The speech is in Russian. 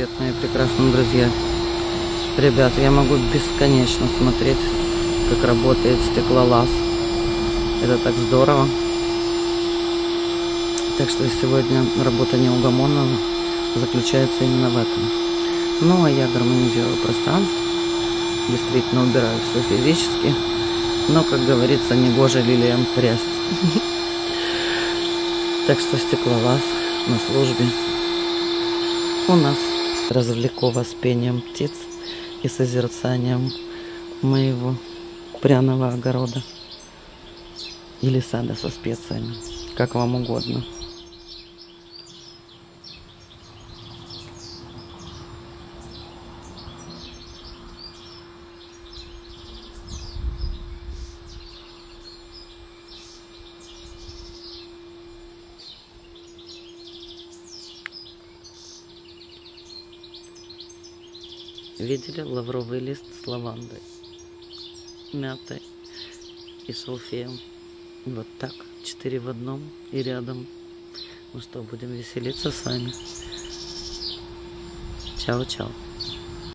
привет, мои прекрасные друзья. Ребят, я могу бесконечно смотреть, как работает стеклолаз. Это так здорово. Так что сегодня работа неугомонного заключается именно в этом. Ну, а я гармонизирую пространство. Действительно убираю все физически. Но, как говорится, негоже лилиям крест. Так что стеклолаз на службе у нас. Развлеку вас пением птиц и созерцанием моего пряного огорода или сада со специями, как вам угодно. Видели лавровый лист с лавандой, мятой и шалфеем? Вот так, 4 в одном и рядом. Ну что, будем веселиться с вами. Чао-чао.